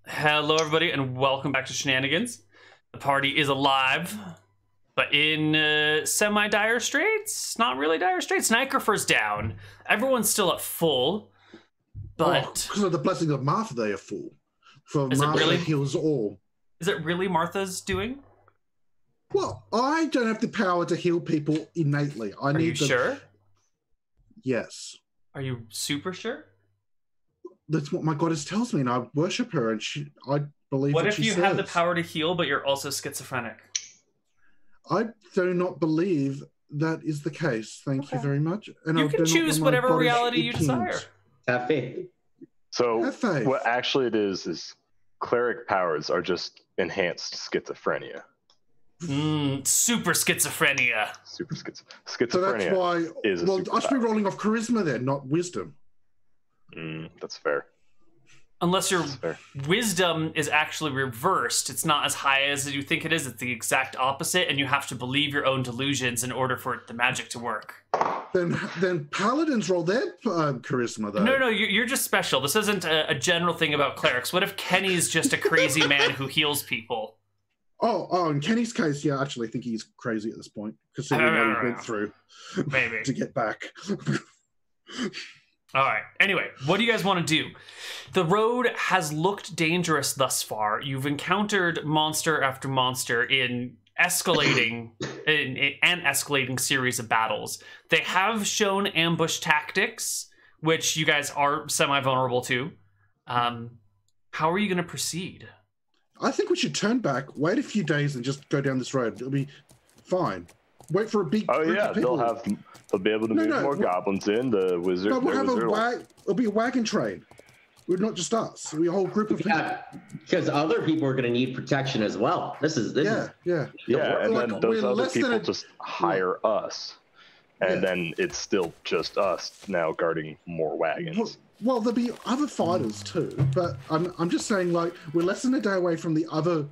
Hello, everybody, and welcome back to Shenanigans. The party is alive, but in semi-dire straits. Not really dire straits. Nicrifer's down. Everyone's still at full, but because of the blessing of Martha, they are full. For Martha really? heals all. Is it really Martha's doing? Well, I don't have the power to heal people innately. Are you sure? Yes. Are you super sure? That's what my goddess tells me, and I worship her, and I believe What what if she you says. have the power to heal, but you're also schizophrenic? I do not believe that is the case. Thank you very much. And You I can do not choose want my whatever goddess reality you impugned. desire. Have faith. So Have faith. what actually it is cleric powers are just enhanced schizophrenia. Super schizophrenia. Schizophrenia. So that's why. Is a Well, I should be superpower. rolling off charisma then, not wisdom. That's fair. Unless your That's fair. wisdom is actually reversed. It's not as high as you think it is. It's the exact opposite, and you have to believe your own delusions in order for the magic to work. Then paladins roll their charisma though. No, you're just special. This isn't a general thing about clerics. What if Kenny's just a crazy man who heals people? Oh, in Kenny's case, yeah, I actually think he's crazy at this point, considering what he went through Maybe. to get back. All right. Anyway, what do you guys want to do? The road has looked dangerous thus far. You've encountered monster after monster in escalating an escalating series of battles. They have shown ambush tactics, which you guys are semi-vulnerable to. How are you going to proceed? I think we should turn back, wait a few days, and just go down this road. It'll be fine. Wait for a big Oh group yeah, of people. they'll be able to move more goblins in. The wizard. No, we'll have wizard it'll be a wagon train. We're not just us. We're a whole group of people. Yeah, because other people are going to need protection as well. This is Yeah. Yeah, and Like, then those we're other less than people a- just hire us, and Yeah. then it's still just us now guarding more wagons. Well, there'll be other fighters too, but I'm just saying, like, we're less than a day away from the other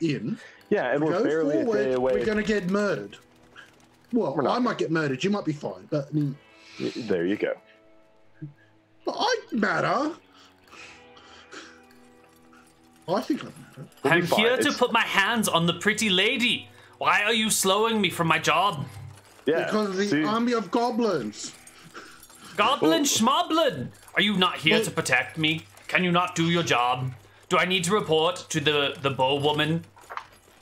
inn. Yeah, and we're Go barely a day forward, away. we're going to get murdered. Well, We're not. I might get murdered. You might be fine, but I mean, There you go. but I matter. I think I matter. We'll be I'm fine. here to It's- put my hands on the pretty lady. Why are you slowing me from my job? Yeah, Because of the see, army of goblins. Goblin schmoblin! Are you not here to protect me? Can you not do your job? Do I need to report to the bow woman?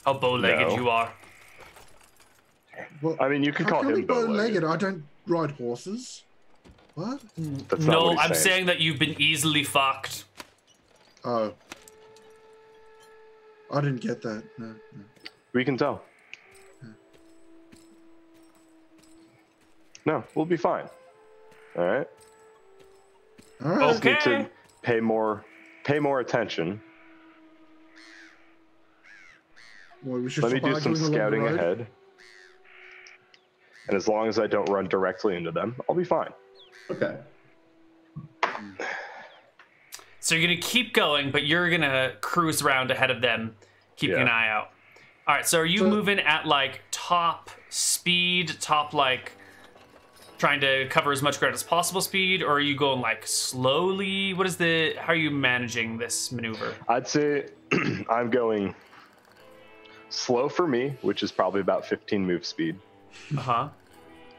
How bow-legged No. you are. Well, I mean, you can how call can we him bow-legged. I don't ride horses. What? That's not No, what he's I'm saying that you've been easily fucked. Oh. I didn't get that. No. We can tell. No, we'll be fine. All right. All right. Just need Okay. to pay more attention. Well, we should Let me stop do some arguing along the scouting road. ahead. And as long as I don't run directly into them, I'll be fine. Okay. So you're gonna keep going, but you're gonna cruise around ahead of them, keeping Yeah. an eye out. All right, so are you So- moving at like top speed, trying to cover as much ground as possible speed, or are you going like slowly? How are you managing this maneuver? I'd say I'm going slow for me, which is probably about 15 move speed, Uh-huh.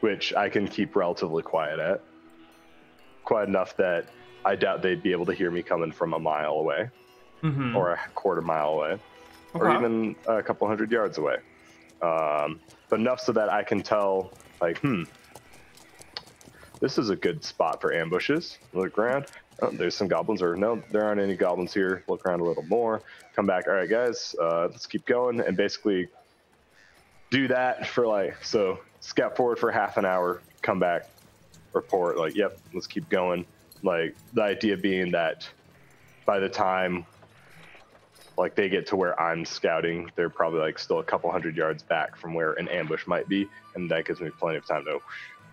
which I can keep relatively quiet at. Quiet enough that I doubt they'd be able to hear me coming from a mile away, Mm-hmm. or a quarter mile away, or even a couple hundred yards away. But enough so that I can tell, like, this is a good spot for ambushes. Look around. Oh, there's some goblins, or no, there aren't any goblins here. Look around a little more. Come back. All right, guys, let's keep going, and basically do that for so scout forward for half an hour, come back, report, yep, let's keep going. The idea being that by the time they get to where I'm scouting, they're probably still a couple hundred yards back from where an ambush might be, and that gives me plenty of time to,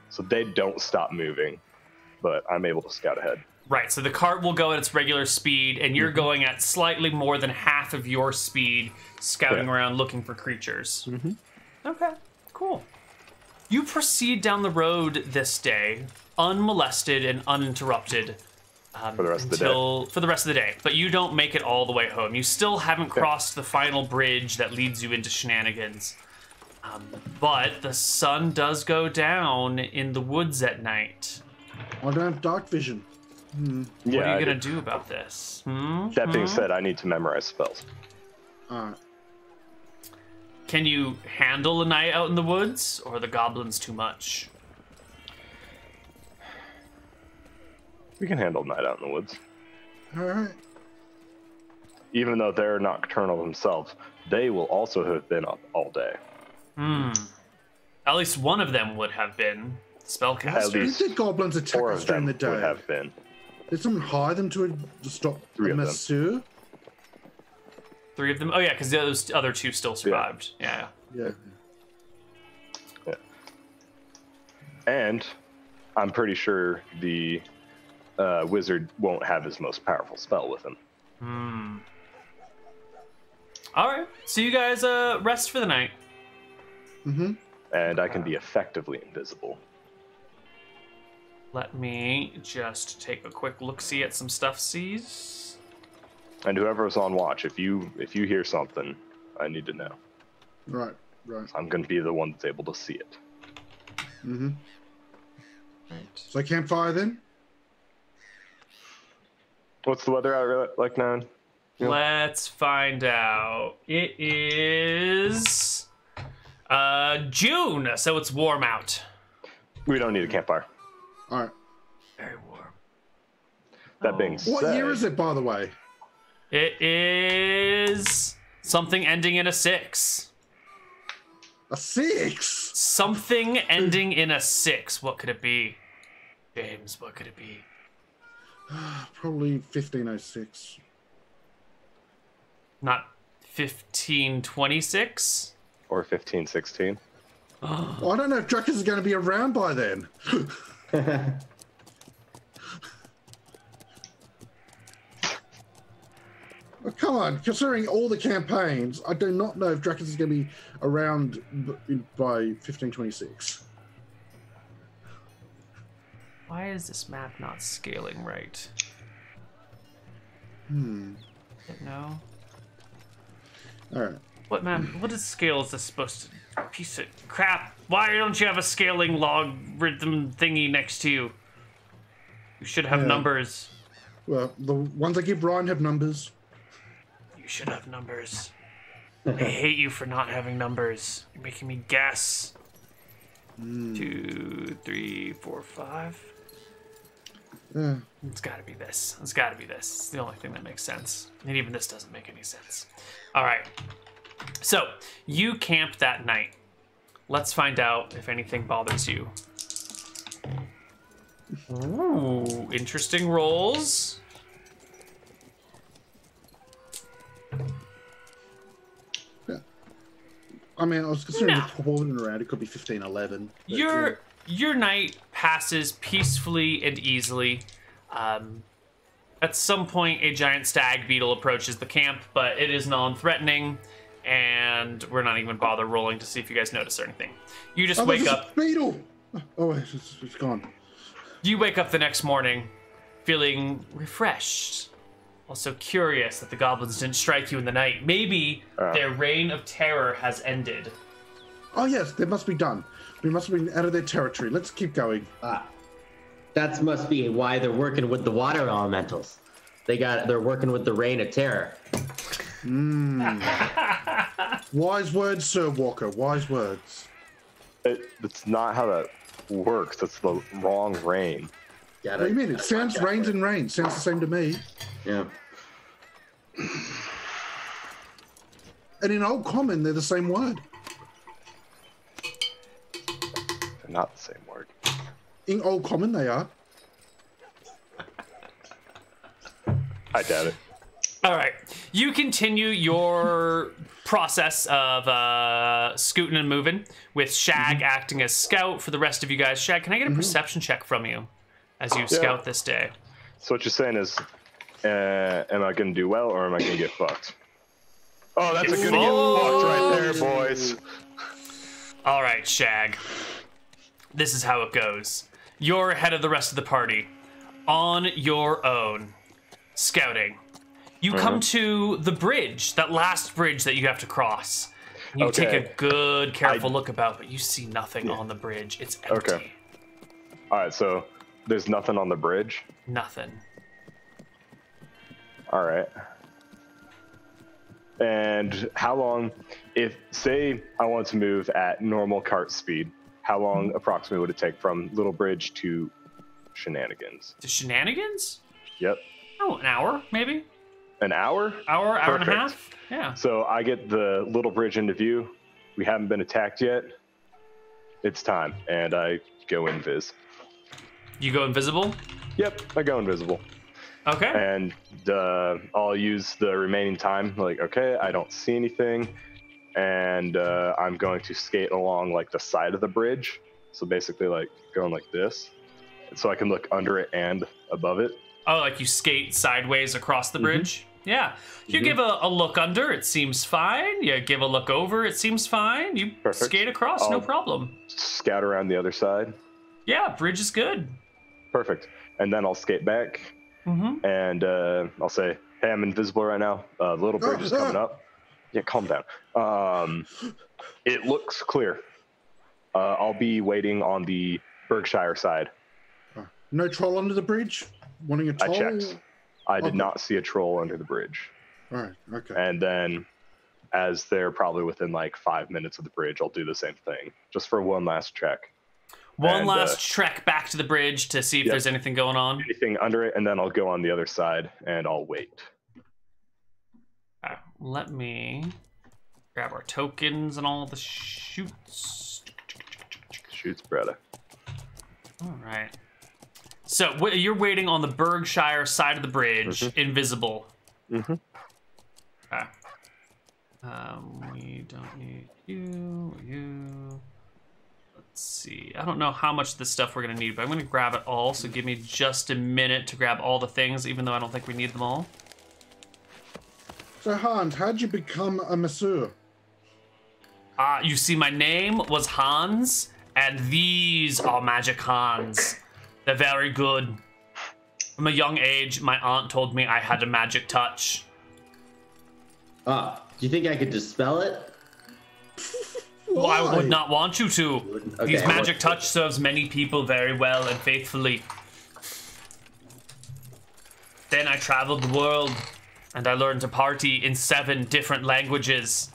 so they don't stop moving, but I'm able to scout ahead. Right, so the cart will go at its regular speed, and you're going at slightly more than half of your speed, scouting around looking for creatures. Mm-hmm. Okay, cool. You proceed down the road this day, unmolested and uninterrupted. For the rest of the day. For the rest of the day. But you don't make it all the way home. You still haven't crossed the final bridge that leads you into Shenanigans. But the sun does go down in the woods at night. I don't have dark vision. What are you going to do about this? That being said, I need to memorize spells. Alright. Can you handle a night out in the woods, or are the goblins too much? We can handle night out in the woods. Alright. Even though they're nocturnal themselves, they will also have been up all day. At least one of them would have been spellcaster. At least Did goblins attack 4 us of during them the day? would have been. Did someone hire them to stop 3 the of them. Masseur? 3 of them? Oh yeah, because those other 2 still survived. Yeah. Yeah. And I'm pretty sure the wizard won't have his most powerful spell with him. All right. So you guys rest for the night. And I can be effectively invisible. Let me just take a quick look-see at some stuff-sees. And whoever's on watch, if you hear something, I need to know. Right. I'm going to be the one that's able to see it. Right. So campfire then? What's the weather out like now? Yeah. Let's find out. It is June, so it's warm out. We don't need a campfire. Alright. Very warm. That being said... What year is it, by the way? It is something ending in a 6. A 6? Something ending in a 6. What could it be? James, what could it be? Probably 1506. Not 1526? Or 1516. Well, I don't know if Druckers is going to be around by then. Well, come on, considering all the campaigns, I do not know if Druckers is going to be around by 1526. Why is this map not scaling right? No. Alright. What map? What is scale is this supposed to? Piece of crap! Why don't you have a scaling logarithm thingy next to you? You should have numbers. Well, the ones I give Bryan have numbers. You should have numbers. I hate you for not having numbers. You're making me guess. 2, 3, 4, 5. Yeah. It's gotta be this. It's gotta be this. It's the only thing that makes sense. And even this doesn't make any sense. Alright. So, you camp that night. Let's find out if anything bothers you. Ooh, interesting rolls. Yeah. I mean, I was considering No. walking around, it could be 1511. but, Your night passes peacefully and easily. At some point, a giant stag beetle approaches the camp, but it is non-threatening, and we're not even bother rolling to see if you guys notice or anything. You just wake up. Beetle! Oh, wait, it's gone. You wake up the next morning feeling refreshed. Also curious that the goblins didn't strike you in the night. Maybe their reign of terror has ended. Oh, yes, they must be done. We must have been out of their territory. Let's keep going. That must be why they're working with the water elementals. They're working with the reign of terror. Wise words, Sir Walker. Wise words. It's not how that works. That's the wrong rain. What do you mean? It sounds rains and rain. Sounds the same to me. Yeah. And in Old Common, they're the same word. They're not the same word. In Old Common, they are. I doubt it. All right. You continue your process of scooting and moving with Shag acting as scout for the rest of you guys. Shag, can I get a perception check from you as you scout this day? So what you're saying is, am I going to do well or am I going to get fucked? Oh, that's a good get fucked right there, boys. All right, Shag. This is how it goes. You're ahead of the rest of the party. on your own, scouting. You come to the bridge, that last bridge that you have to cross. You take a good, careful look about, but you see nothing on the bridge. It's empty. Okay. All right, so there's nothing on the bridge? Nothing. All right. And how long, if, say, I want to move at normal cart speed, how long approximately would it take from Little Bridge to Shenanigans? To Shenanigans? Yep. Oh, an hour, maybe? An hour? Hour and a Perfect. half? Yeah. So I get the Little Bridge into view. We haven't been attacked yet. It's time. And I go invis. You go invisible? Yep, I go invisible. Okay. And I'll use the remaining time, like, okay, I don't see anything. And I'm going to skate along, like, the side of the bridge. So basically, like, going like this. So I can look under it and above it. Oh, like you skate sideways across the bridge? Yeah. You give a look under, it seems fine. You give a look over, it semes fine. You skate across, no problem. Scout around the other side. Yeah, bridge is good. Perfect. And then I'll skate back. And I'll say, hey, I'm invisible right now. Little Bridge is coming up. Yeah, calm down. It looks clear. I'll be waiting on the Berkshire side. No troll under the bridge? Wanting a troll? I checked. I did not see a troll under the bridge. All right, okay. And then, as they're probably within like 5 minutes of the bridge, I'll do the same thing, just for one last check. One last trek back to the bridge to see if there's anything going on. Anything under it, and then I'll go on the other side, and I'll wait. Let me grab our tokens and all the shoots. Shoots, brother. All right. So you're waiting on the Berkshire side of the bridge, invisible. Okay. We don't need you. Let's see. I don't know how much of this stuff we're going to need, but I'm going to grab it all. So give me just a minute to grab all the things, even though I don't think we need them all. So, Hans, how'd you become a masseur? You see, my name was Hans, and these are Magic Hans. They're very good. From a young age, my aunt told me I had a magic touch. Do you think I could dispel it? Well, I would not want you to. Okay, These magic touch serves many people very well and faithfully. Then I traveled the world, and I learned to party in 7 different languages.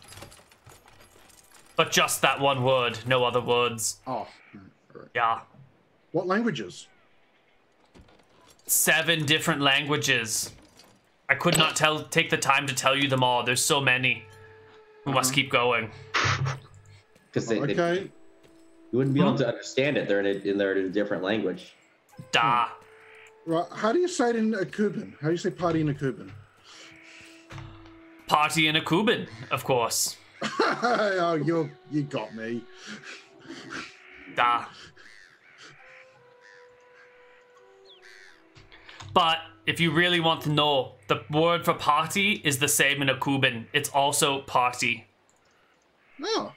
But just that one word, no other words. Oh, right. Yeah. What languages? 7 different languages. I could not take the time to tell you them all. There's so many. We must keep going. Because Okay. you wouldn't be able to understand it. They're in a different language. Da. Right. How do you say it in a Cuban? How do you say party in a Cuban? Party in a Cuban, of course. Oh, you got me. Da. But if you really want to know, the word for party is the same in a Cuban. It's also party. Oh.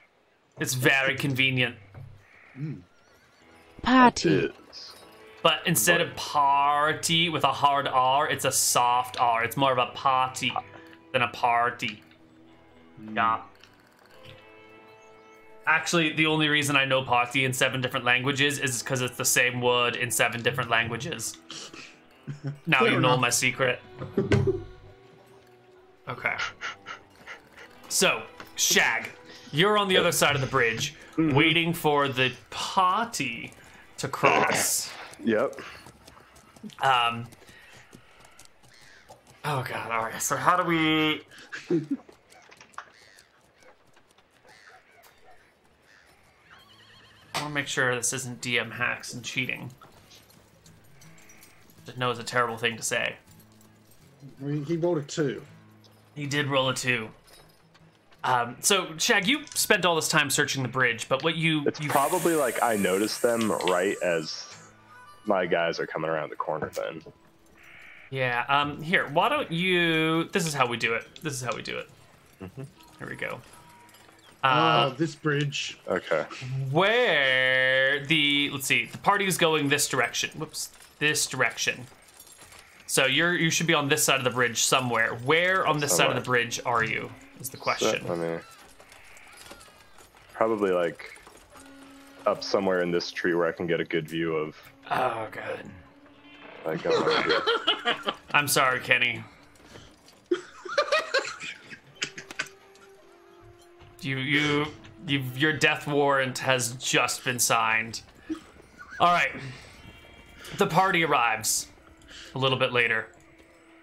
It's very convenient. Party. But instead of party with a hard R, it's a soft R. It's more of a party than a party. Yeah. Actually, the only reason I know party in 7 different languages is because it's the same word in 7 different languages. Now Fair you know enough. my secret. Okay. So, Shag, you're on the other side of the bridge, waiting for the party to cross. Yep. Oh god, alright, so how do we... I want to make sure this isn't DM hacks and cheating. I know it's a terrible thing to say. I mean, he rolled a 2. He did roll a 2. So, Shag, you spent all this time searching the bridge, but what you... It's probably like I noticed them right as my guys are coming around the corner then. Yeah, here, why don't you... This is how we do it. Here we go. This bridge. Okay. Where the... Let's see. The party is going this direction. Whoops. This direction. So you should be on this side of the bridge somewhere. Where on this side of the bridge are you? Is the question. Probably like up somewhere in this tree where I can get a good view of. Oh god. Like, I'm sorry, Kenny. Your death warrant has just been signed. All right. The party arrives a little bit later.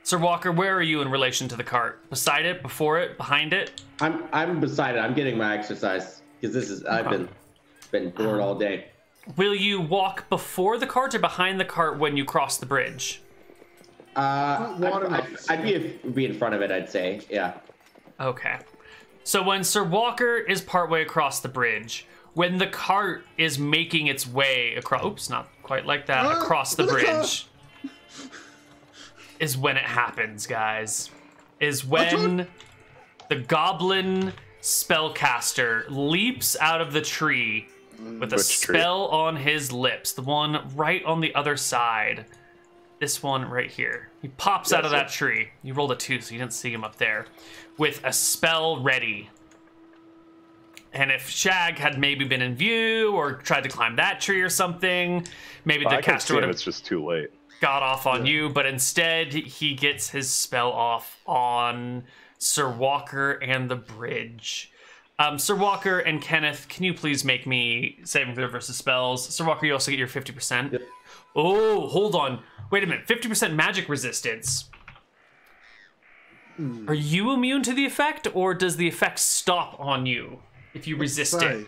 Sir Walker, where are you in relation to the cart? Beside it, before it, behind it? I'm beside it. I'm getting my exercise because I've been bored all day. Will you walk before the cart or behind the cart when you cross the bridge? I'd be in front of it, I'd say. Yeah. Okay. So when Sir Walker is partway across the bridge, when the cart is making its way across, oops, not quite like that, across the bridge, is when it happens, guys. Is when the goblin spellcaster leaps out of the tree with a spell on his lips. The one right on the other side. This one right here. He pops out of that tree. You rolled a 2, so you didn't see him up there. With a spell ready. And if Shag had maybe been in view or tried to climb that tree or something, maybe the caster would have it's just too late. Got off on you, but instead he gets his spell off on Sir Walker and the bridge. Sir Walker and Kenneth, can you please make me saving throw versus spells? Sir Walker, you also get your 50%. Yep. Oh, hold on. Wait a minute. 50% magic resistance. Are you immune to the effect, or does the effect stop on you if you resist it?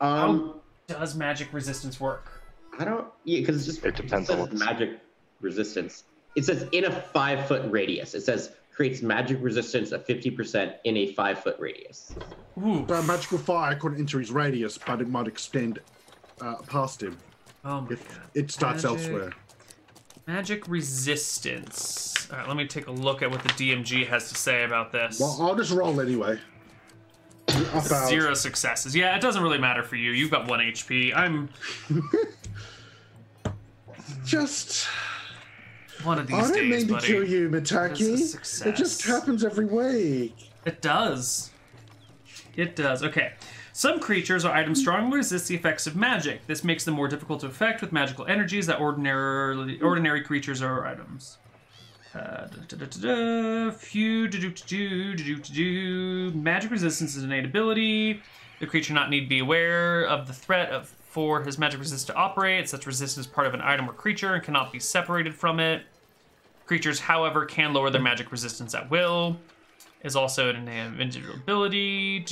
How does magic resistance work? I don't. Yeah, because it depends on magic resistance. It says in a 5-foot radius. It says creates magic resistance of 50% in a 5-foot radius. Ooh. So magical fire couldn't enter his radius, but it might extend past him. Oh my if God. It starts elsewhere. Magic resistance. All right, let me take a look at what the DMG has to say about this. Well, I'll just roll anyway. 0 successes. Yeah, it doesn't really matter for you. You've got 1 HP. I'm just one of these days, I don't mean buddy. to kill you, Mitaki. It just happens every week. It does. It does. Okay. Some creatures or items strongly resist the effects of magic. This makes them more difficult to affect with magical energies that ordinary creatures or items. Magic resistance is an innate ability. The creature not need be aware of the threat for his magic resistance to operate. Such resistance is part of an item or creature and cannot be separated from it. Creatures, however, can lower their magic resistance at will. Is also an individual ability.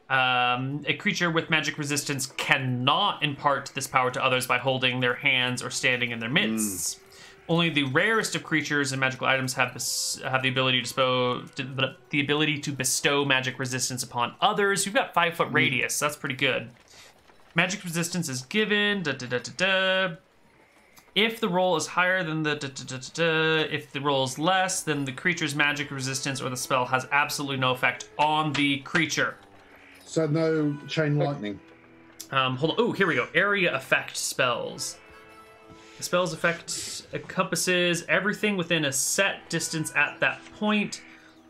A creature with magic resistance cannot impart this power to others by holding their hands or standing in their midst. Only the rarest of creatures and magical items have the ability to bestow magic resistance upon others. You've got 5-foot radius. So that's pretty good. Magic resistance is given. If the roll is higher than if the roll is less, then the creature's magic resistance or the spell has absolutely no effect on the creature. So no chain lightning. Hold on. Oh, here we go. Area effect spells. The spell's effect encompasses everything within a set distance at that point.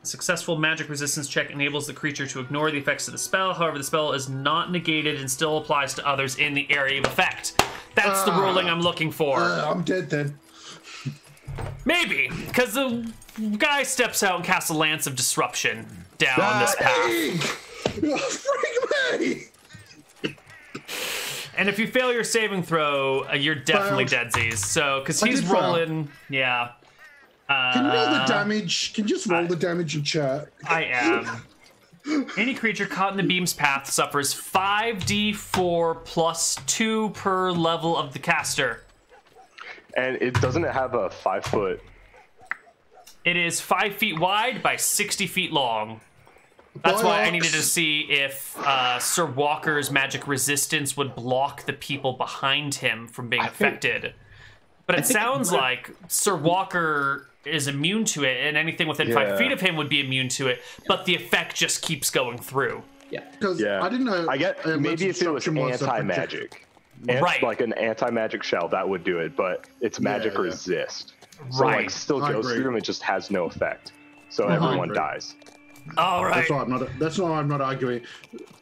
A successful magic resistance check enables the creature to ignore the effects of the spell. However, the spell is not negated and still applies to others in the area of effect. That's the ruling I'm looking for. I'm dead then. Maybe, because the guy steps out and casts a Lance of Disruption down this path. Freak me! And if you fail your saving throw, you're definitely deadsies. So, because he's rolling, yeah. Can you roll the damage? Can you just roll the damage in chat? I am. Any creature caught in the beam's path suffers 5d4 plus 2 per level of the caster. And it doesn't have a 5-foot. It is 5 feet wide by 60 feet long. That's why I needed to see if Sir Walker's magic resistance would block the people behind him from being affected. But it sounds like Sir Walker is immune to it, and anything within 5 feet of him would be immune to it, but the effect just keeps going through. Yeah. Because I didn't know. I get maybe if it was anti-magic. Right. Like an anti-magic shell, that would do it, but it's magic resist. So Right. like still goes through them, it just has no effect. So everyone dies. All right. That's why I'm not arguing.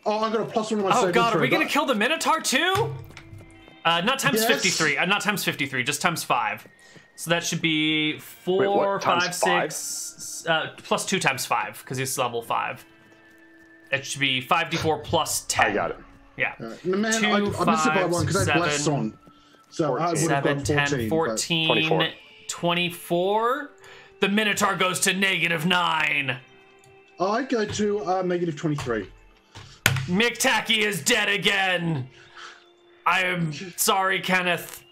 Oh, I got a plus one on my saving God, are we throw, gonna kill the Minotaur too? Not times 53. Not times 53. Just times 5. So that should be 4, Wait, what? 5, Times 6, plus 2 times 5 because he's level 5. It should be 5d4 plus 10. I got it. Yeah. Man, 2, I missed it by 1 because I had Bless 7, on. So I would have 7, got 10, 14, 24. 24. The Minotaur goes to -9. I go to -23. Mick Tacky is dead again. I am sorry, Kenneth.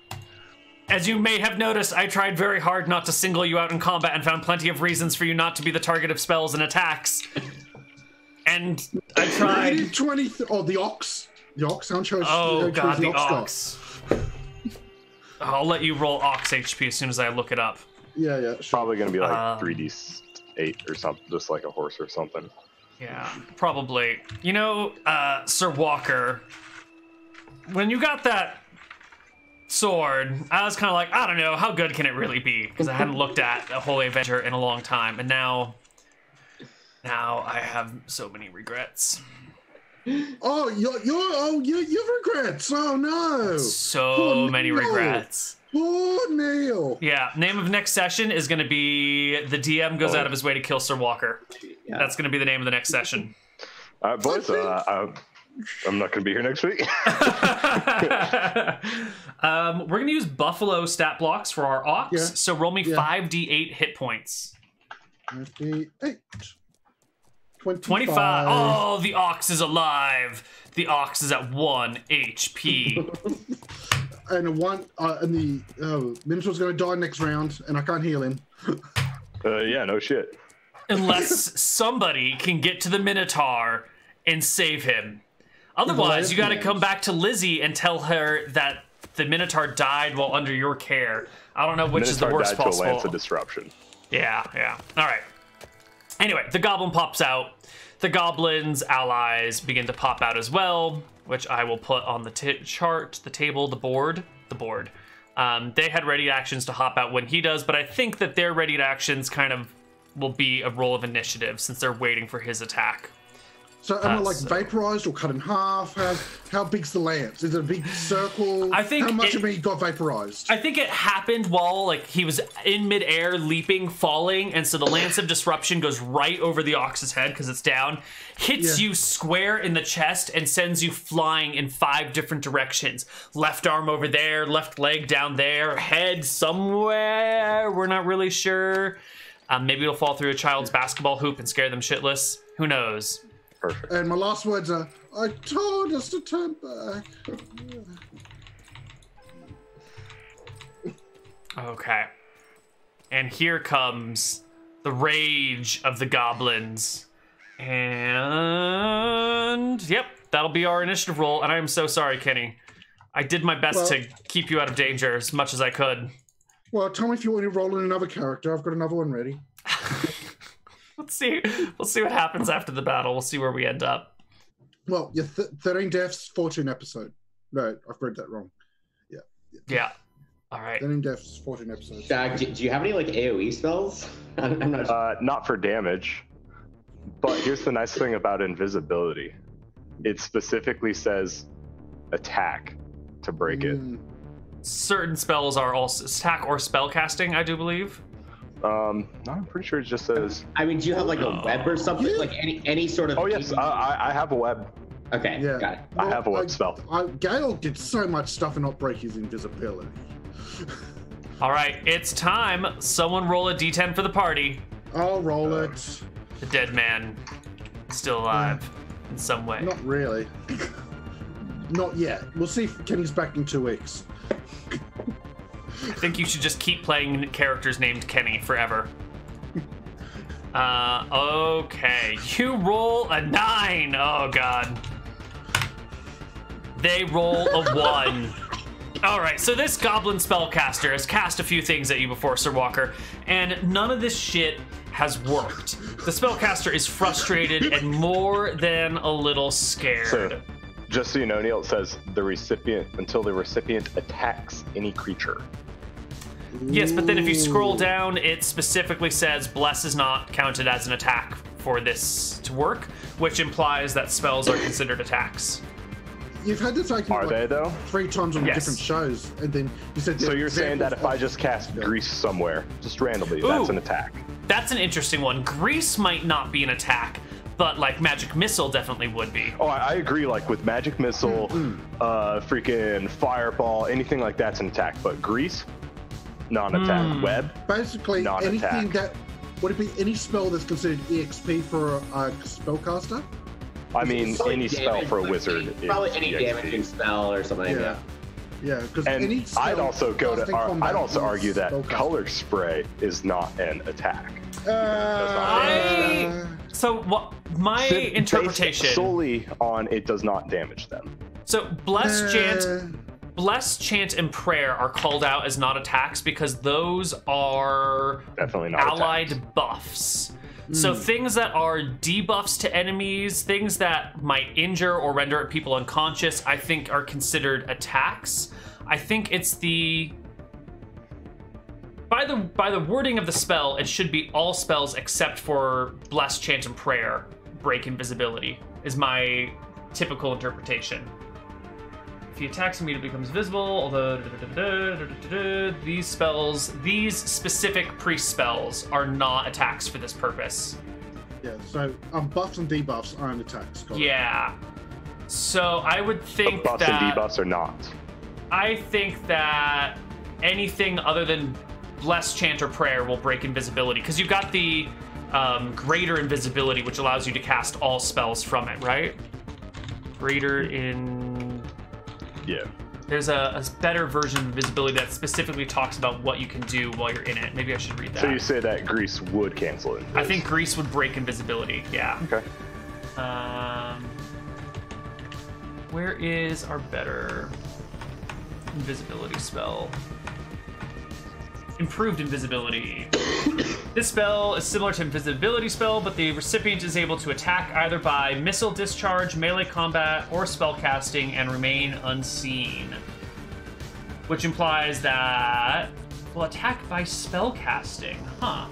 As you may have noticed, I tried very hard not to single you out in combat and found plenty of reasons for you not to be the target of spells and attacks. And I tried... Oh, the Ox. The Ox. How chose Oh, God, the got? Ox. I'll let you roll Ox HP as soon as I look it up. Yeah, sure. Probably gonna be like 3d8 or something, just like a horse or something. Yeah, probably. You know, Sir Walker, when you got that sword, I was kind of like, I don't know, how good can it really be? Because I hadn't looked at a Holy Avenger in a long time, and now I have so many regrets. Oh, you've regrets. Oh no. So many regrets. Poor Neal. Yeah, name of next session is going to be the DM goes out of his way to kill Sir Walker. Yeah. That's going to be the name of the next session. All right, boys. I'm not gonna be here next week. We're going to use Buffalo stat blocks for our Ox. Yeah. So roll me 5d8 hit points. 58. 25. Oh, the Ox is alive. The Ox is at 1 HP. And the Minotaur's going to die next round, and I can't heal him. Yeah, no shit. Unless somebody can get to the Minotaur and save him. Otherwise, you got to come back to Lizzie and tell her that the Minotaur died while under your care. I don't know which is the worst died to a possible. Lance of Disruption. Yeah. All right. Anyway, the goblin pops out. The goblin's allies begin to pop out as well, which I will put on the chart, the table, the board. They had ready actions to hop out when he does, but I think that their ready actions kind of will be a roll of initiative since they're waiting for his attack. So am I like vaporized or cut in half? How big's the lance? Is it a big circle? I think how much of me got vaporized? I think it happened while like he was in midair, leaping, falling, and so the lance of disruption goes right over the Ox's head because it's down, hits you square in the chest, and sends you flying in 5 different directions. Left arm over there, left leg down there, head somewhere. We're not really sure. Maybe it'll fall through a child's basketball hoop and scare them shitless. Who knows? Perfect. And my last words are, I told us to turn back. Okay. And here comes the rage of the goblins. And yep, that'll be our initiative roll. And I am so sorry, Kenny. I did my best to keep you out of danger as much as I could. Well, tell me if you want to roll in another character. I've got another one ready. Let's see. We'll see what happens after the battle. We'll see where we end up. Well, 13 deaths, 14 episode. No, I've read that wrong. Yeah. All right. 13 deaths, 14 episodes. Jack, do you have any like AoE spells? I'm not sure. Not for damage, but here's the nice thing about invisibility. It specifically says attack to break it. Certain spells are also attack or spell casting, I do believe. No, I'm pretty sure it just says. I mean, do you have like a web or something? Yeah. Like any sort of. Oh yes, I have a web. Okay, Yeah. got it. I have a web spell. Gale did so much stuff and not break his invisibility. All right, it's time. Someone roll a d10 for the party. I'll roll it. The dead man still alive in some way. Not really. Not yet. We'll see if Kenny's back in 2 weeks. I think you should just keep playing characters named Kenny forever. Okay. You roll a 9. Oh, God. They roll a 1. All right, so this goblin spellcaster has cast a few things at you before, Sir Walker, and none of this shit has worked. The spellcaster is frustrated and more than a little scared. So, Just so you know, Neal, it says the recipient until the recipient attacks any creature. Yes, but then if you scroll down, it specifically says bless is not counted as an attack for this to work, which implies that spells are considered attacks. You've had this argument Are they though? 3 times on Yes. different shows, and then you said. So you're saying that if I just cast grease somewhere, just randomly, that's an attack? That's an interesting one. Grease might not be an attack, but like magic missile definitely would be. Oh, I agree. Like with magic missile, freaking fireball, anything like that's an attack. But grease, non-attack. Web, Basically, non-attack. anything that would it be any spell that's considered EXP for a spellcaster? I mean, any spell for a wizard. Probably is any EXP. damaging spell or something like that. Yeah, because And any spell I'd also I'd also argue that spellcaster. color spray is not an attack. Does not damage them. So what my Based interpretation solely on it does not damage them. So bless chant and prayer are called out as not attacks because those are Definitely not allied attacks. buffs. So things that are debuffs to enemies, things that might injure or render people unconscious, I think are considered attacks. I think it's the by the wording of the spell, it should be all spells except for bless chant and prayer break invisibility is my typical interpretation. If he attacks, immediately becomes visible, although these spells, these specific priest spells are not attacks for this purpose. Yeah, so buffs and debuffs aren't attacks. Got it. Yeah. So I would think Buffs that and debuffs are not. I think that anything other than bless chant or prayer will break invisibility because you've got the greater invisibility, which allows you to cast all spells from it, right? Greater in... Yeah. There's a better version of invisibility that specifically talks about what you can do while you're in it. Maybe I should read that. So you say that grease would cancel it? I think grease would break invisibility, yeah. Okay. Where is our better invisibility spell? Improved invisibility. This spell is similar to invisibility spell, but the recipient is able to attack either by missile discharge, melee combat, or spell casting and remain unseen. Which implies that will attack by spell casting, huh?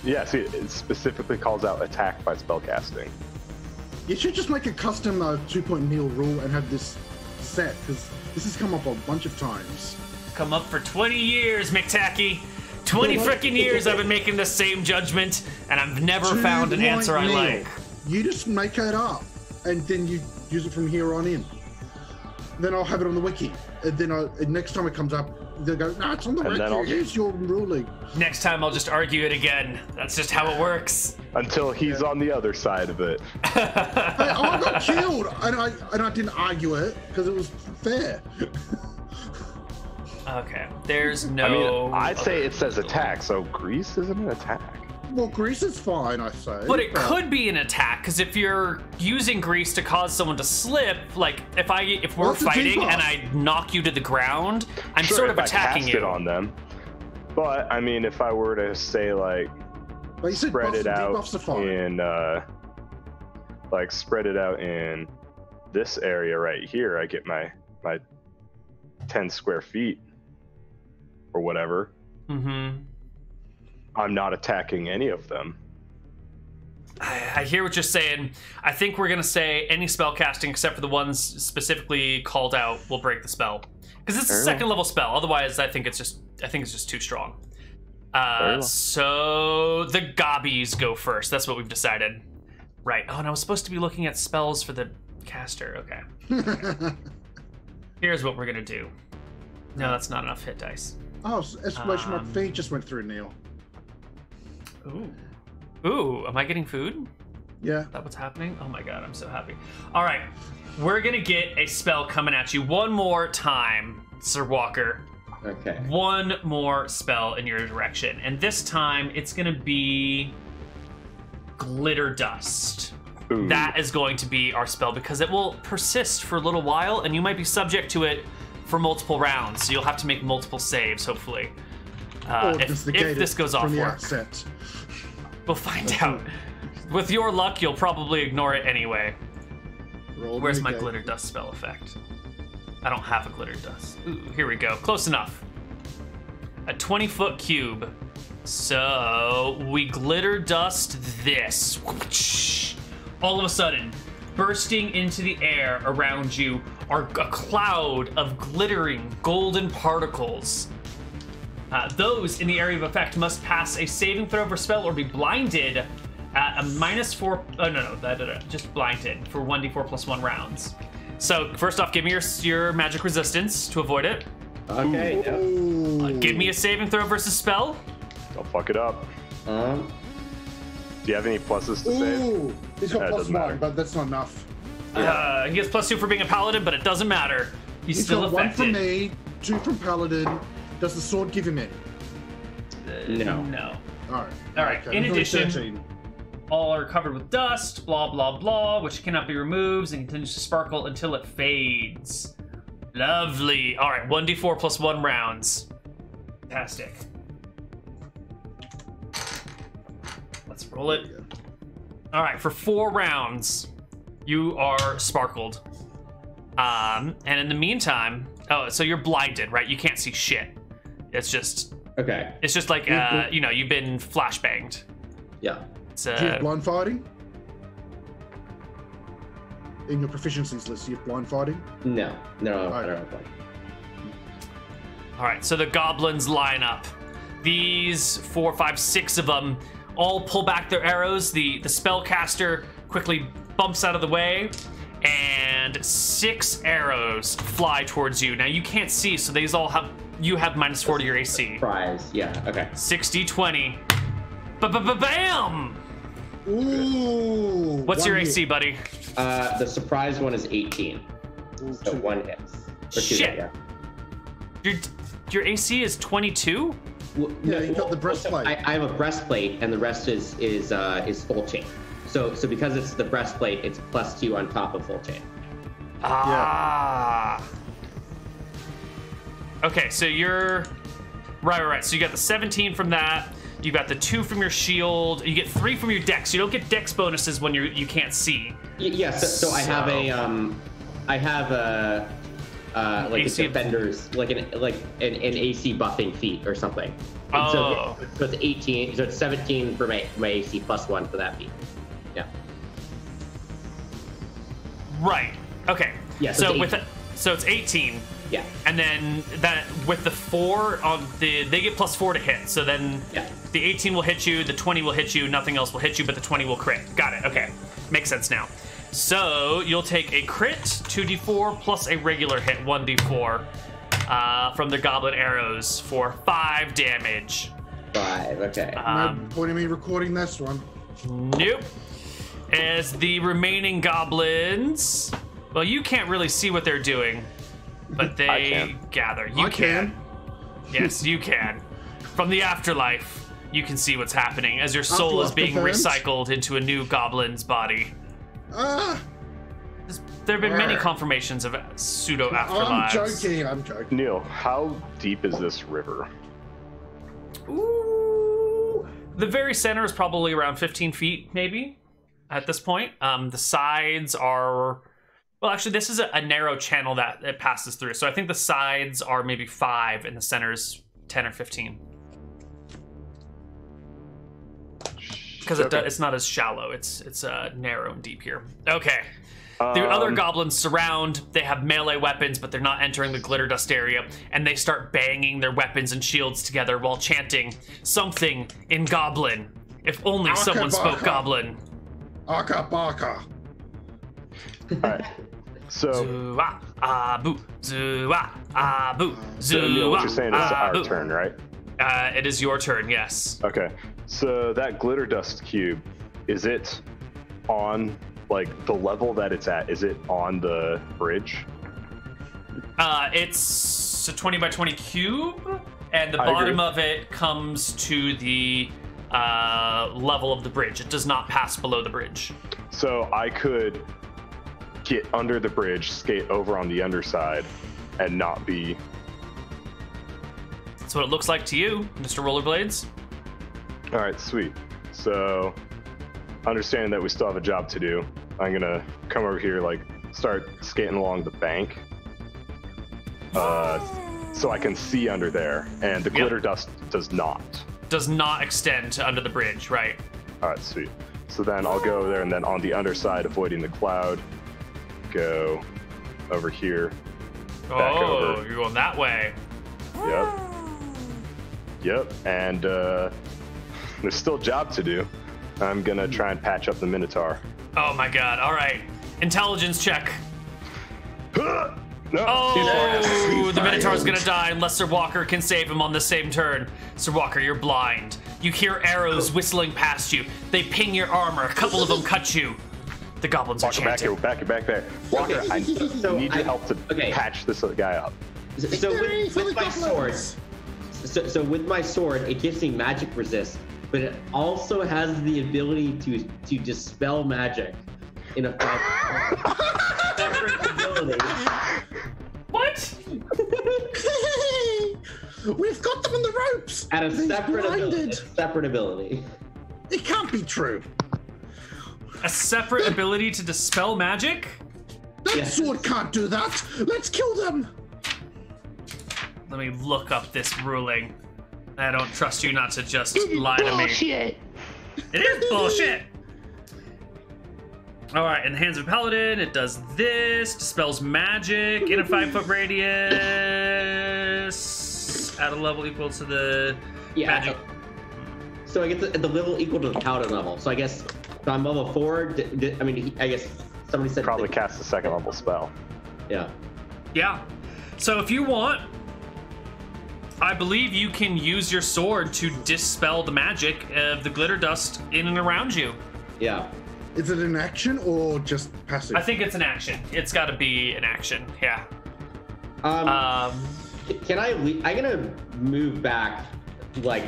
Yeah, see, it specifically calls out attack by spellcasting. You should just make a custom 2-point Neal rule and have this set, because this has come up a bunch of times. Come up for 20 years, McTacky. 20 frickin' years I've been making the same judgment, and I've never found an answer I like. You just make it up, and then you use it from here on in. Then I'll have it on the wiki, and then next time it comes up, they'll go, no, it's on the wiki, here's your ruling. Next time I'll just argue it again. That's just how it works. Until he's on the other side of it. Hey, I got killed, and I didn't argue it, because it was fair. Okay, there's no... I mean, I'd say it says attack, so grease isn't an attack. Well, grease is fine, I say. But it could be an attack, because if you're using grease to cause someone to slip, like, if we're fighting and I knock you to the ground, I'm sort of attacking you. It on them. But, I mean, if I were to say, like, spread it out in, spread it out in this area right here, I get my 10 square feet. Or whatever. Mm-hmm. I'm not attacking any of them. I hear what you're saying. I think we're gonna say any spell casting except for the ones specifically called out will break the spell. Because it's a second level spell. Otherwise, I think it's just too strong. So the gobbies go first. That's what we've decided. Right. Oh, and I was supposed to be looking at spells for the caster. Okay. Here's what we're gonna do. No, that's not enough hit dice. Oh, exclamation mark feed just went through Neal. Ooh, am I getting food? Yeah. Is that what's happening? Oh my god, I'm so happy. All right, we're gonna get a spell coming at you one more time, Sir Walker. Okay. One more spell in your direction, and this time it's gonna be Glitter Dust. Ooh. That is going to be our spell because it will persist for a little while, and you might be subject to it for multiple rounds, so you'll have to make multiple saves, hopefully. If this goes off work. We'll find out. With your luck, you'll probably ignore it anyway. Where's my glitter dust spell effect? I don't have a glitter dust. Ooh, here we go. Close enough. A 20-foot cube. So we glitter dust this. All of a sudden, bursting into the air around you are a cloud of glittering golden particles. Those in the area of effect must pass a saving throw for spell or be blinded at a -4. Oh no, just blinded for 1d4 + 1 rounds. So first off, give me your magic resistance to avoid it. Okay. Give me a saving throw versus spell. Don't fuck it up. Do you have any pluses to save? He's got +1, but that's not enough. He has +2 for being a paladin, but it doesn't matter. He's still got 1 affected. from me, 2 from paladin. Does the sword give him any? No. All right. Okay. In addition, all are covered with dust, blah, blah, blah, which cannot be removed and continues to sparkle until it fades. Lovely. All right, 1d4 + 1 rounds. Fantastic. Let's roll it. All right, for 4 rounds, you are sparkled. And in the meantime, so you're blinded, right? You can't see shit. It's just... Okay. It's just like, you've been flashbanged. Yeah. Do you have blind fighting? In your proficiencies list, do you have blind fighting? No, I don't have blind. All right, so the goblins line up. These 4, 5, 6 of them all pull back their arrows. The spellcaster quickly bumps out of the way, and 6 arrows fly towards you. Now you can't see, so these all have -4 to your AC. Surprise, yeah, okay. 60, 20. Bam! Ooh. What's your AC, buddy? The surprise one is 18. So 1 hits. Or 2, Shit. Yeah. Your AC is 22? Well, yeah, you got the breastplate. I have a breastplate, and the rest is full chain. So because it's the breastplate, it's +2 on top of full chain. Ah. Yeah. Okay, so you're right. So you got the 17 from that. You got the 2 from your shield. You get 3 from your dex. You don't get dex bonuses when you can't see. Yeah. So I have like a defender's like an AC buffing feat or something. And so it's 18. So it's 17 for my AC +1 for that feat. Yeah. Right. Okay. Yeah. So it's 18. Yeah. And then that with the 4 on they get +4 to hit. So then the 18 will hit you, the 20 will hit you, nothing else will hit you, but the 20 will crit. Got it. Okay. Makes sense now. So you'll take a crit, 2d4, plus a regular hit, 1d4, from the goblin arrows for 5 damage. 5, okay. No point in me recording this one. Nope. As the remaining goblins, well, you can't really see what they're doing, but they gather. You can. Yes, you can. From the afterlife, you can see what's happening as your soul is being recycled into a new goblin's body. There have been many confirmations of pseudo afterlives. I'm joking. Neal, how deep is this river? Ooh, the very center is probably around 15 feet, maybe, at this point. The sides are, well, actually, this is a narrow channel that it passes through. So I think the sides are maybe 5 and the center's 10 or 15. Because it's not as shallow. It's narrow and deep here. Okay. The other goblins surround. They have melee weapons, but they're not entering the glitter dust area. And they start banging their weapons and shields together while chanting something in goblin. If only someone spoke goblin. Aka baka. Alright. So Zua, abu, zua, abu, so Neal, what you're zua, saying is our turn, right? It is your turn, yes. Okay. So that glitter dust cube, is it on like the level that it's at? Is it on the bridge? It's a 20 by 20 cube, and the bottom of it comes to the level of the bridge. It does not pass below the bridge. So I could get under the bridge, skate over on the underside, and not be... That's what it looks like to you, Mr. Rollerblades. All right, sweet. So, understanding that we still have a job to do, I'm gonna come over here, like, start skating along the bank, so I can see under there, and the glitter dust does not. Does not extend to under the bridge, right? All right, sweet. So then I'll go there, and then on the underside, avoiding the cloud, go over here. Back over. You're going that way. Yep. And there's still a job to do. I'm gonna try and patch up the Minotaur. Oh my god, all right. Intelligence check. No. Oh, the Minotaur's gonna die unless Sir Walker can save him on the same turn. Sir Walker, you're blind. You hear arrows whistling past you. They ping your armor. A couple of them cut you. The goblins are chanting. Back here. Walker, I need your help to patch this guy up. So with my sword, so with my sword, it gives me magic resist, but it also has the ability to dispel magic in a separate ability. What? We've got them on the ropes. At a separate ability. It can't be true. A separate ability to dispel magic? That sword can't do that. Let's kill them. Let me look up this ruling. I don't trust you not to just lie to me. Bullshit. It is bullshit. All right, in the hands of a paladin, it does this. Dispels magic in a 5-foot radius at a level equal to the magic. So I get the level equal to the paladin level. So I guess if I'm level 4, I guess somebody said probably cast a 2nd level spell. Yeah. Yeah. So if you want, I believe you can use your sword to dispel the magic of the glitter dust in and around you. Yeah. Is it an action or just passive? I think it's an action. It's got to be an action. Yeah. Can I leave? I'm gonna move back, like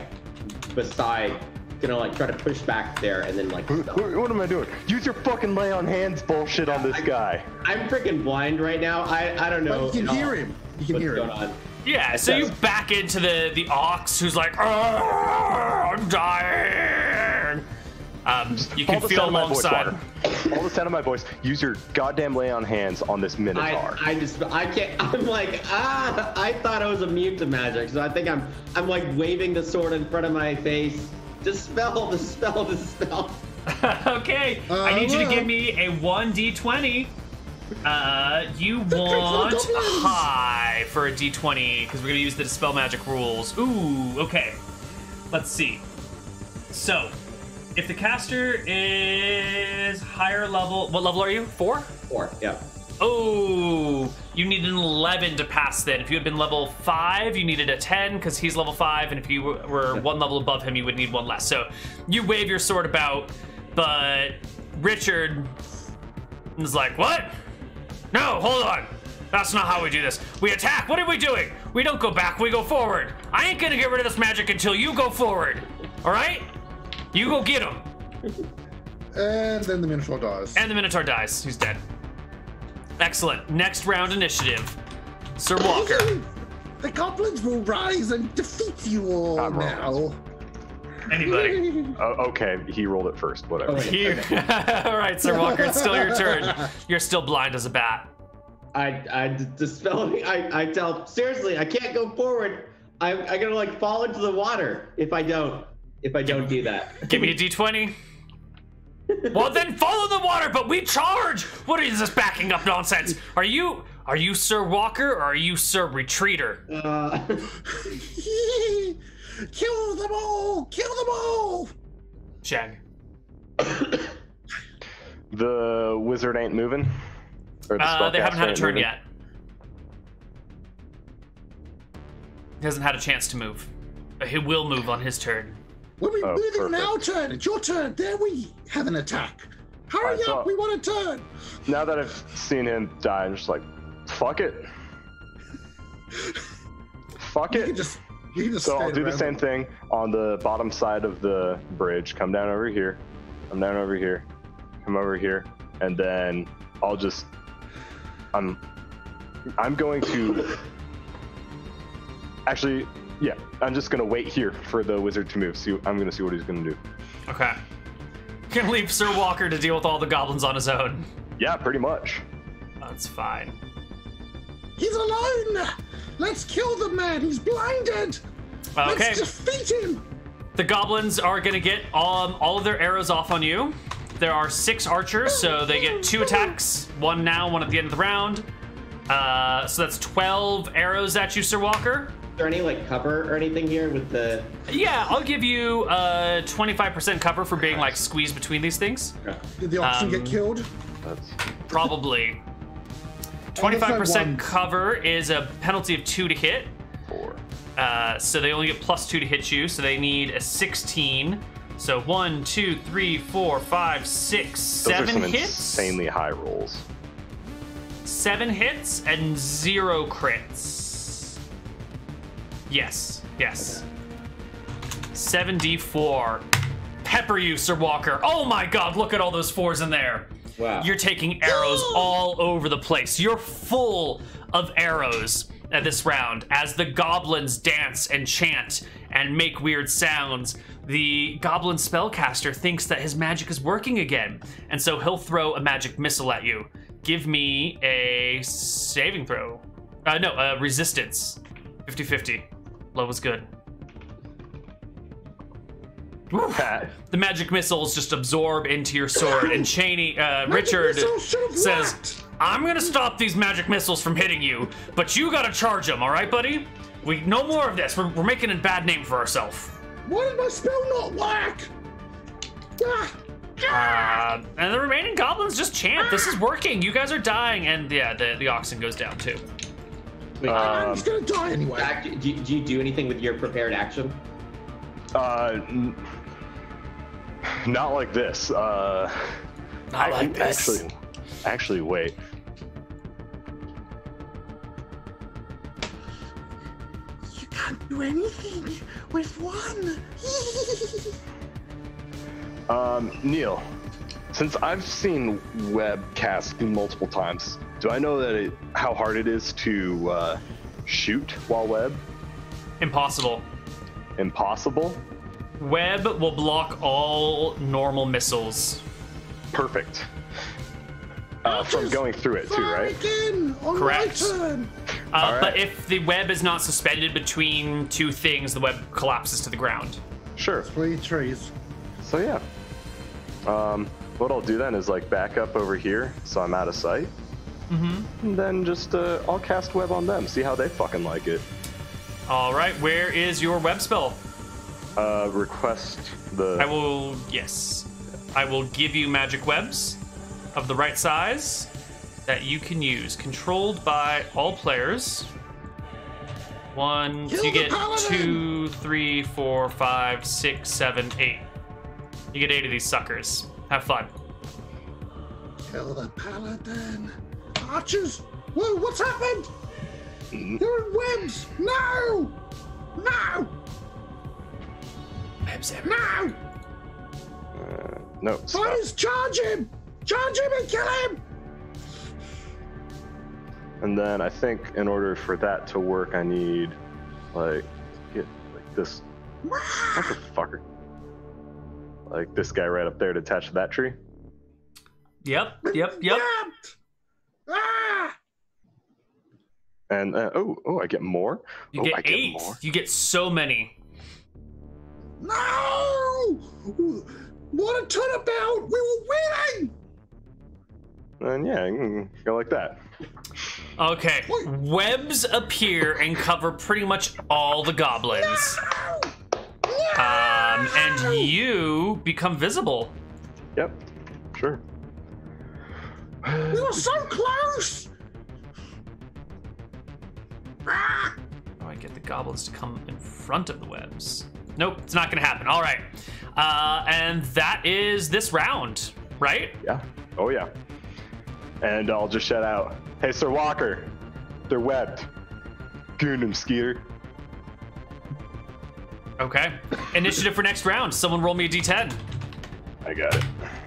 beside. Gonna like try to push back there and then like. What am I doing? Use your fucking lay on hands bullshit on this guy. I'm freaking blind right now. I don't know. But you can hear him. You can hear him. On. Yeah, so you back into the ox who's like, I'm dying. You can feel alongside. All the sound of my voice. Use your goddamn lay on hands on this Minotaur. I can't. I'm like, I thought I was immune to magic, so I think I'm like waving the sword in front of my face. Dispel. Okay, I need you to give me a 1d20. You want high for a d20 because we're gonna use the dispel magic rules. Ooh, okay. Let's see. So, if the caster is higher level, what level are you? 4? 4, yeah. Oh, you need an 11 to pass then. If you had been level 5, you needed a 10 because he's level 5, and if you were one level above him, you would need one less. So you wave your sword about, but Richard is like, what? No, hold on. That's not how we do this. We attack. What are we doing? We don't go back, we go forward. I ain't gonna get rid of this magic until you go forward. All right? You go get him. And then the Minotaur dies. And the Minotaur dies. He's dead. Excellent. Next round initiative. Sir Walker. The goblins will rise and defeat you all now. Anybody? Okay, he rolled it first. Whatever. All right, Sir Walker, it's still your turn. You're still blind as a bat. I tell, seriously, I can't go forward. I'm gonna like fall into the water if I don't do that. Give me a d20. Well, then follow the water, but we charge. What is this backing up nonsense? Are you Sir Walker or are you Sir Retreater? Kill them all! Kill them all! Jag. The wizard ain't moving? Or they haven't had a turn moving? yet. He hasn't had a chance to move. He will move on his turn. When we move on our turn, it's your turn. There we have an attack. Hurry up, we want a turn. Now that I've seen him die, I'm just like, fuck it. Fuck it. You can just so I'll do the same thing on the bottom side of the bridge. Come down over here. Come down over here. Come over here. And then I'll just... I'm going to... Actually, yeah. I'm just going to wait here for the wizard to move. I'm going to see what he's going to do. Okay. Gonna leave Sir Walker to deal with all the goblins on his own. Yeah, pretty much. That's fine. He's alone! Let's kill the man! He's blinded! Okay. Let's defeat him! The goblins are going to get all of their arrows off on you. There are 6 archers, so they get 2 attacks. 1 now, 1 at the end of the round. So that's 12 arrows at you, Sir Walker. Is there any like cover or anything here with the? Yeah, I'll give you 25% cover for being like squeezed between these things. Did the oxen get killed? Probably. I'll say 25% 1. cover is a penalty of 2 to hit. 4. So they only get +2 to hit you, so they need a 16. So 1, 2, 3, 4, 5, 6, 7 Those are some hits. insanely high rolls. 7 hits and 0 crits. Yes. 7d4. Pepper you, Sir Walker. Oh my god, look at all those 4s in there. Wow. You're taking arrows all over the place. You're full of arrows at this round. As the goblins dance and chant and make weird sounds, the goblin spellcaster thinks that his magic is working again. And so he'll throw a magic missile at you. Give me a saving throw. No, resistance. 50-50. Low was good. The magic missiles just absorb into your sword, and Richard says, I'm gonna stop these magic missiles from hitting you, but you gotta charge them, all right, buddy? No more of this. We're making a bad name for ourselves. Why did my spell not work? And the remaining goblins just chant. This is working. You guys are dying, and yeah, the oxen goes down too. Wait, I'm just gonna die anyway. Jack, do you do anything with your prepared action? Not like this. Not like this. Actually, wait. You can't do anything with 1. Neal, since I've seen web cast multiple times, do I know that how hard it is to shoot while web? Impossible. Impossible? Web will block all normal missiles. Perfect. From going through it too, right? Again on Correct. my turn. Alright. But if the web is not suspended between 2 things, the web collapses to the ground. Sure. 3 trees. So yeah. What I'll do then is like back up over here so I'm out of sight. Mm-hmm. And then just I'll cast web on them, see how they fucking like it. All right, where is your web spell? Request the... I will give you magic webs of the right size that you can use. Controlled by all players. So you get 2, 3, 4, 5, 6, 7, 8. You get 8 of these suckers. Have fun. Kill the paladin. Archers! Whoa, what's happened? They're in webs! No! No! Webs everywhere. No! No, stop. Boys, charge him! Charge him and kill him! And then I think in order for that to work, I need, like, get like this motherfucker. Like this guy right up there to attach to that tree. Yep. Ah! And I get more. You I get 8. more. You get so many. No! What a turnabout! We were winning! And yeah, you can go like that. Okay. Webs appear and cover pretty much all the goblins. And you become visible. Yep, sure. We were so close! Ah! Oh, I get the goblins to come in front of the webs. Nope, it's not gonna happen. All right. And that is this round, right? Yeah. Oh yeah. And I'll just shout out, "Hey, Sir Walker, they're webbed. Goon him, Skeeter." Okay. Initiative for next round. Someone roll me a d10. I got it.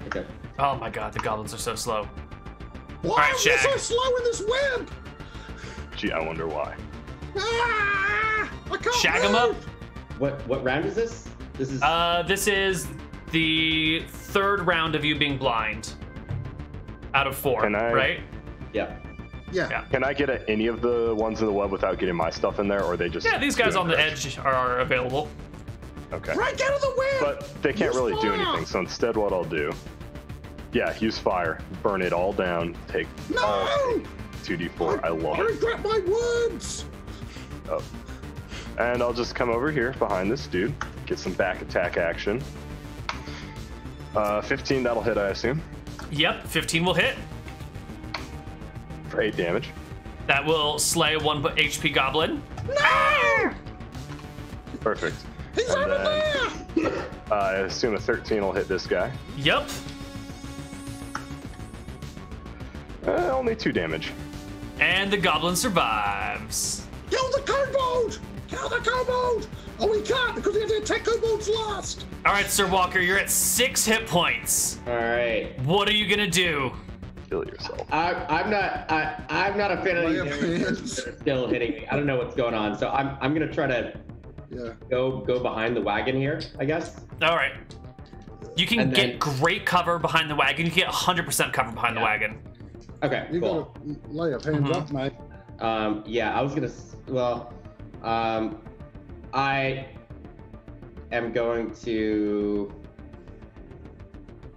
Okay. Oh my god, the goblins are so slow. Why right, are we so Shag. slow in this web? Gee, I wonder why. Ah! I can't Shag move. them up. What round is this? This is This is the 3rd round of you being blind. Out of 4, Can I- right? yeah. Yeah. Can I get at any of the ones in the web without getting my stuff in there, or are they just... Yeah, these guys on the edge are available. Okay. Break out of the web! But they can't really do anything, so instead what I'll do... Yeah, use fire. Burn it all down. Take all 2d4. I love I it. regret my words! Oh. And I'll just come over here behind this dude. Get some back attack action. 15, that'll hit, I assume. Yep, 15 will hit. For 8 damage. That will slay a 1 HP goblin. No! Perfect. He's And over then, there! I assume a 13 will hit this guy. Yep. Only 2 damage. And the goblin survives. Kill the kobold! Kill the kobold! Oh, we can't because we have to attack kobolds last! All right, Sir Walker, you're at 6 hit points. All right. What are you gonna do? Kill yourself. I'm not a fan of these areas that are still hitting me. I don't know what's going on, so I'm gonna try to go behind the wagon here, I guess. All right. You can And get then- great cover behind the wagon. You can get 100% cover behind the wagon. Okay, You cool. gotta lay your hands up, mate. Yeah, I was gonna. I am going to.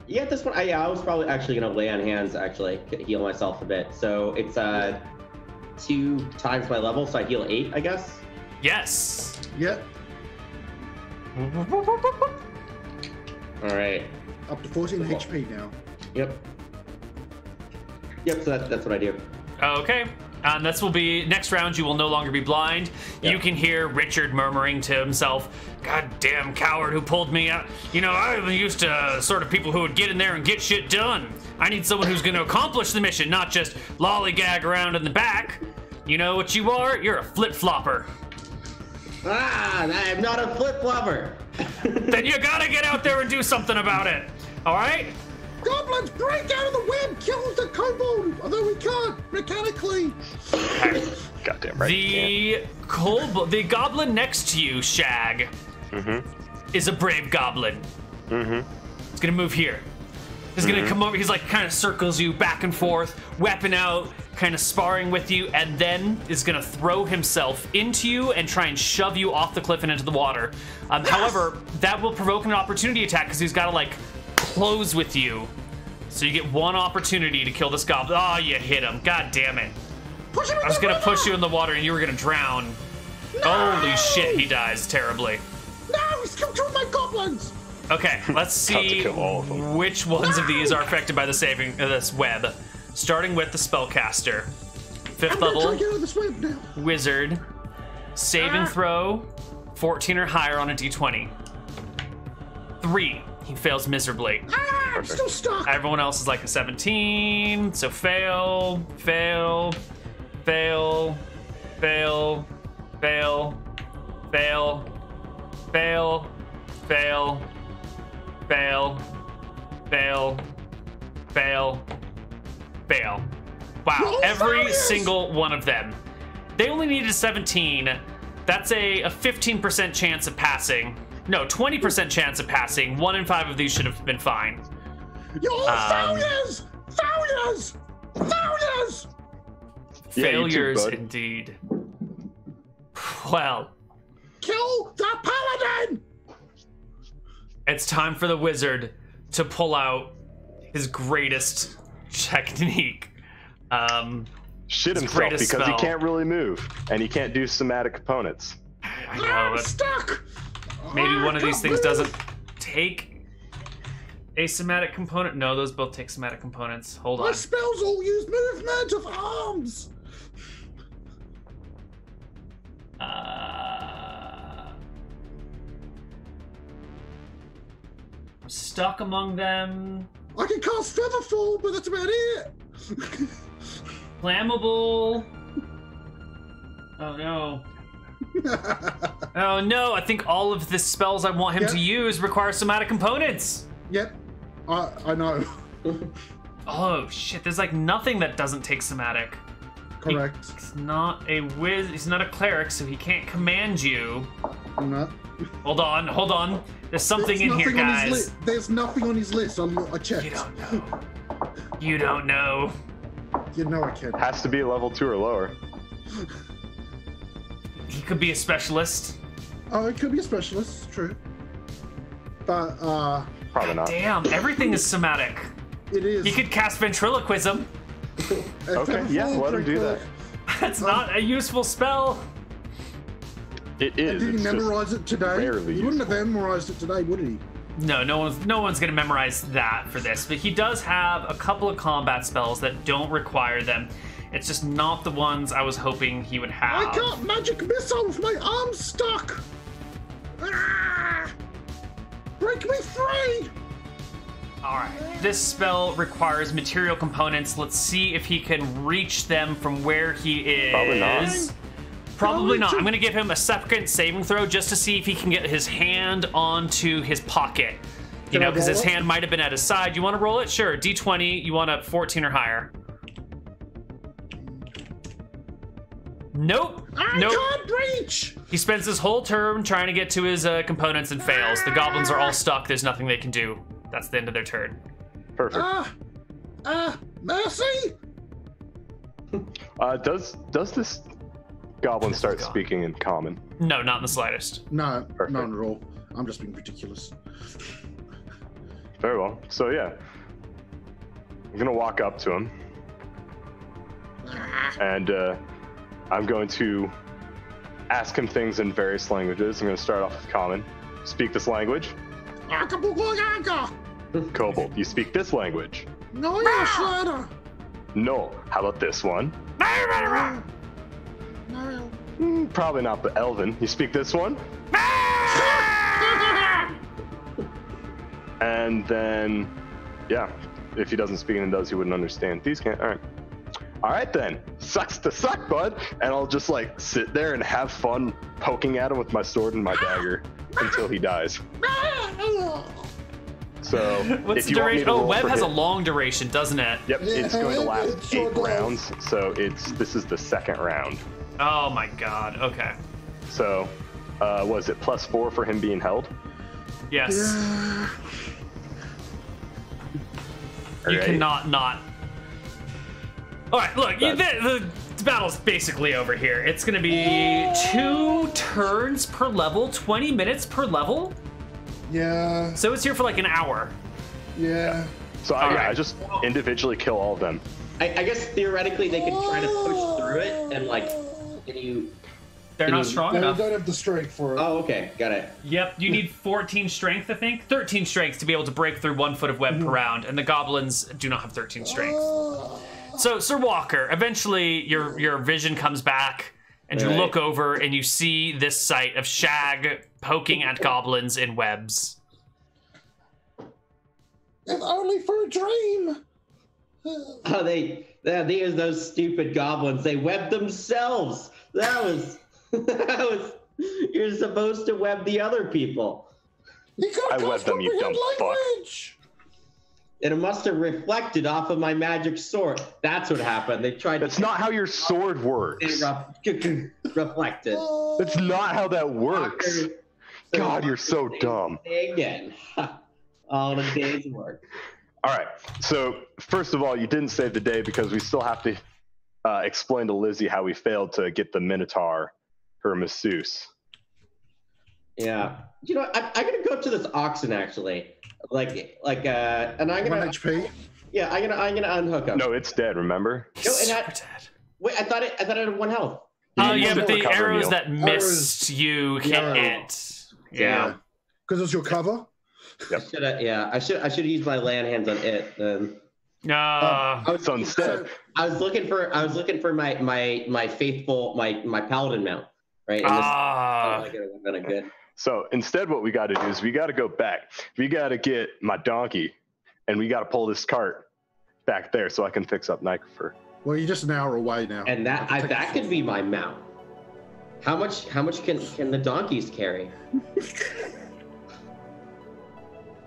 Yeah, this one. I was probably actually gonna lay on hands, actually heal myself a bit. So it's 2 times my level, so I heal 8, I guess. Yes. Yep. All right. Up to 14 HP now. Yep. Yep. So that's what I do. Okay. This will be next round. You will no longer be blind. Yeah. You can hear Richard murmuring to himself, "God damn coward who pulled me out. You know, I'm used to sort of people who would get in there and get shit done. I need someone who's going to accomplish the mission, not just lollygag around in the back. You know what you are? You're a flip-flopper. Ah, I am not a flip-flopper. Then you gotta get out there and do something about it. All right? Goblins, break out of the web! Kill the kobold! Although we can't, mechanically. Goddamn right. The goblin next to you, Shag, is a brave goblin. He's gonna move here. He's gonna come over. He's like kind of circles you back and forth, weapon out, kind of sparring with you, and then is gonna throw himself into you and try and shove you off the cliff and into the water. However, that will provoke an opportunity attack because he's gotta like close with you. So you get 1 opportunity to kill this goblin. Oh, you hit him. God damn it. Push him in I was the gonna river! push you in the water and you were gonna drown. No! Holy shit, he dies terribly. No, he's killed 2 of my goblins! Okay, let's About to see kill all of them. which ones of these are affected by the this web. Starting with the spellcaster. 5th I'm gonna try level to get out of this web now. wizard. Saving throw 14 or higher on a d20. 3. He fails miserably. Ah, I'm still stuck. Everyone else is like a 17. So fail, fail, fail, fail, fail, fail, fail, fail, fail, fail, fail, fail. Wow, No every failures! single one of them. They only needed a 17. That's a 15% chance of passing. No, 20% chance of passing. 1 in 5 of these should have been fine. You're all failures! Failures! Failures! Yeah, you too, Failures bud. indeed. Well, Kill the paladin! it's time for the wizard to pull out his greatest technique. Shit His himself greatest because spell. he can't really move and he can't do somatic components. I know, I'm but stuck! maybe Ah, one of I these can't things move. doesn't take a somatic component. No, those both take somatic components. Hold My on. spells all use movement of arms! I'm stuck among them. I can cast Featherfall, but that's about it! Flammable. Oh no. Oh no, I think all of the spells I want him Yeah. to use require somatic components. Yep, I know. Oh shit, there's like nothing that doesn't take somatic. Correct. He's not a he's not a cleric, so he can't command you. No. Hold on. There's something There's in here, nothing on his guys. There's nothing on his list. I checked. You don't know. You don't know. You know I can. Has to be a level 2 or lower. He could be a specialist. Oh, it could be a specialist. It's true. But Probably not. Damn, everything is somatic. it is. He could cast ventriloquism. Okay, yeah, let him do that. That's not a useful spell. It is. Did he it's memorize just it today? rarely He wouldn't have useful. memorized it today, would he? No one's gonna memorize that for this. But he does have a couple of combat spells that don't require them. It's just not the ones I was hoping he would have. I got magic missile with my arm stuck. Ah! Break me free! Alright, this spell requires material components. Let's see if he can reach them from where he is. Probably not. Probably not. I'm going to give him a second saving throw just to see if he can get his hand onto his pocket. You Can I know, because roll his it? hand might have been at his side. You want to roll it? Sure. D20. You want a 14 or higher. Nope. I Nope. can't reach! He spends his whole turn trying to get to his components and fails. The goblins are all stuck. There's nothing they can do. That's the end of their turn. Perfect. Mercy? Does this goblin start gone. speaking in common? No, not in the slightest. No, Perfect. none at all. I'm just being ridiculous. Very well. So yeah, I'm gonna walk up to him, and I'm going to ask him things in various languages. I'm gonna start off with common. Speak this language. Kobold, you speak this language. No, you're Shredder. No. How about this one? No. Probably not, but Elven. You speak this one? And then, yeah, if he doesn't speak and does, he wouldn't understand. These can't. All right. All right then. Sucks to suck, bud. And I'll just like sit there and have fun poking at him with my sword and my dagger until he dies. So, What's if the you want me duration? to Oh, roll web for has a hit- long duration, doesn't it? Yep, it's Yeah, going to it last sure 8 does. rounds. So this is the second round. Oh my god. Okay. So, was it +4 for him being held? Yes. Yeah. You Alright. cannot not. All right, look, the battle's basically over here. It's going to be 2 turns per level, 20 minutes per level. Yeah. So it's here for like an hour. Yeah. So All right. I just individually kill all of them. I guess theoretically they could try to push through it and like, can you? They're not strong They enough. don't have the strength for it. Oh, okay, got it. Yep, you need 14 strength, I think. 13 strength to be able to break through 1 foot of web per round, and the goblins do not have 13 strength. So, Sir Walker, eventually your vision comes back, and you Right. look over and you see this sight of Shag poking at goblins in webs. If only for a dream. Oh, these those stupid goblins. They webbed themselves. That was You're supposed to web the other people. You can't I webbed them, you dumb fuck. language. And it must have reflected off of my magic sword. That's what happened. They tried That's to. not how your sword works. Reflected. That's not how that works. God, you're so dumb. Again, all the day's work. All right. So first of all, you didn't save the day because we still have to explain to Lizzie how we failed to get the Minotaur her masseuse. Yeah. You know, I'm gonna go to this auction actually. And I'm 1 gonna. HP. Yeah, I'm gonna unhook him. No, it's dead. Remember? No, and Super I- dead. Wait, I thought it had 1 health. Oh You yeah, can but the recover, arrows Neal. that missed you hit Yeah. it. Yeah. Because it's your cover. I should have used my land hands on it then. So instead, I was looking for my faithful my paladin mount, right? And this good. So instead, what we got to do is we got to go back. We got to get my donkey, and we got to pull this cart back there so I can fix up Nikifor. Well, you're just an hour away now. And that could be my mount. How much can the donkeys carry?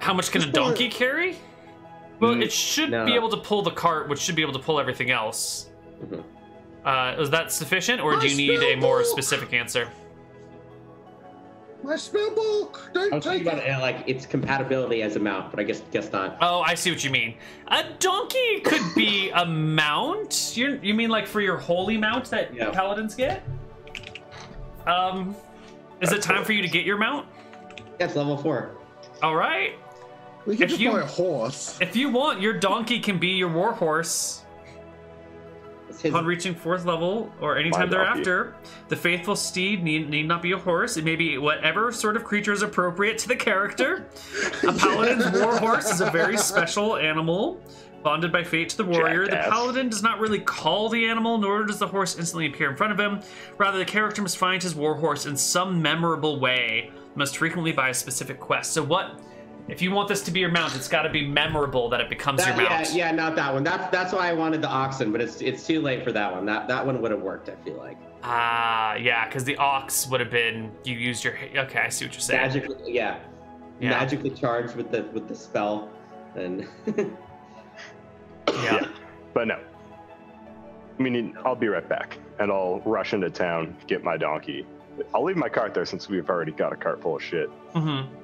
How much can a donkey carry? Well, it should No. be able to pull the cart, which should be able to pull everything else. Mhm. Is that sufficient, or do you I need a spilled more milk. specific answer? My spell book! I Don't was thinking take about it! it, like its compatibility as a mount, but I guess not. Oh, I see what you mean. A donkey could be a mount. You mean like for your holy mount that paladins get? Is it time for you to get your mount? That's level 4. All right. We can just buy a horse. If you want, your donkey can be your war horse. Upon reaching 4th level or anytime thereafter, the faithful steed need not be a horse. It may be whatever sort of creature is appropriate to the character. A paladin's war horse is a very special animal, bonded by fate to the warrior. Jackass. The paladin does not really call the animal, nor does the horse instantly appear in front of him. Rather, the character must find his war horse in some memorable way, most frequently by a specific quest. So what? If you want this to be your mount, it's got to be memorable that it becomes your mount. Yeah, not that one. That's why I wanted the oxen, but it's too late for that one. That one would have worked, I feel like. Yeah, because the ox would have been you used your. Okay, I see what you're saying. Magically, magically charged with the spell, and yeah. But no. I mean, I'll be right back, and I'll rush into town, get my donkey. I'll leave my cart there since we've already got a cart full of shit. Mm-hmm.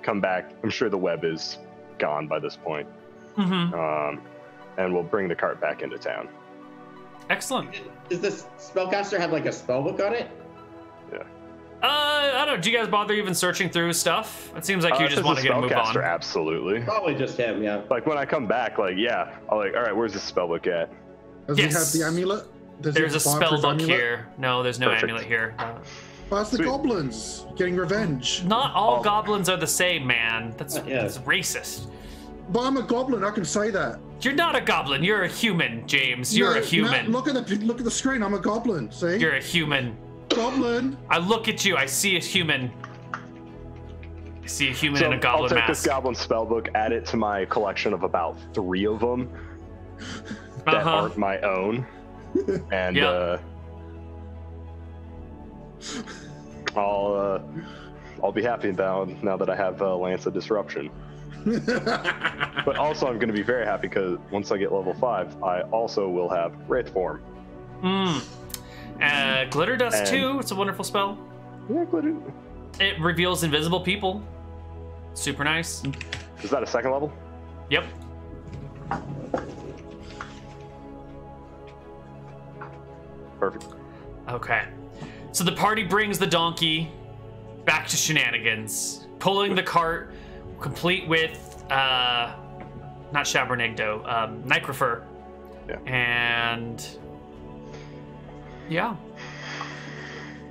Come back. I'm sure the web is gone by this point. Mm-hmm. And we'll bring the cart back into town. Excellent. Does this spellcaster have like a spell book on it? Yeah. I don't know. Do you guys bother even searching through stuff? It seems like you just want to get a move on. Absolutely. Probably just him, yeah. Like when I come back, I'll like, all right, where's the spell book at? Does he have the amulet? There's a spell book here. No, there's no amulet here. That's the goblins getting revenge. Not all goblins are the same, man. That's racist. But I'm a goblin. I can say that. You're not a goblin. You're a human, James. You're a human. No, look at the screen. I'm a goblin. See? You're a human. Goblin. I look at you. I see a human. I see a human in a goblin mask. I'll take this mask. goblin spellbook, add it to my collection of about 3 of them that aren't my own, and I'll be happy now that I have Lance of Disruption. But also I'm going to be very happy because once I get level 5, I also will have Wraith Form. Glitter Dust too. It's a wonderful spell. Yeah, glitter. It reveals invisible people. Super nice. Is that a 2nd level? Yep. Perfect. Okay. So the party brings the donkey back to Shenanigans, pulling the cart complete with not Shabernigdo, Nycrofer. Yeah. And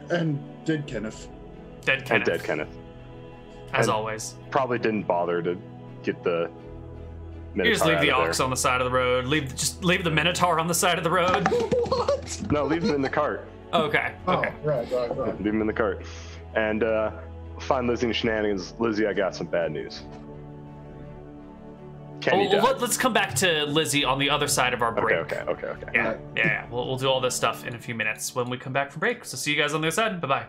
and Dead Kenneth. Dead Kenneth. And Dead Kenneth. As and always. Probably didn't bother to get the Minotaur. You just leave the ox there. on the side of the road. Just leave the Minotaur on the side of the road. What? No, leave him in the cart. Okay. Okay. Oh, right. Leave him in the cart. And find Lizzie and Shenanigans. Lizzie, I got some bad news. Kenny died. Let's come back to Lizzie on the other side of our break. Okay. Yeah. We'll do all this stuff in a few minutes when we come back from break. So see you guys on the other side. Bye-bye.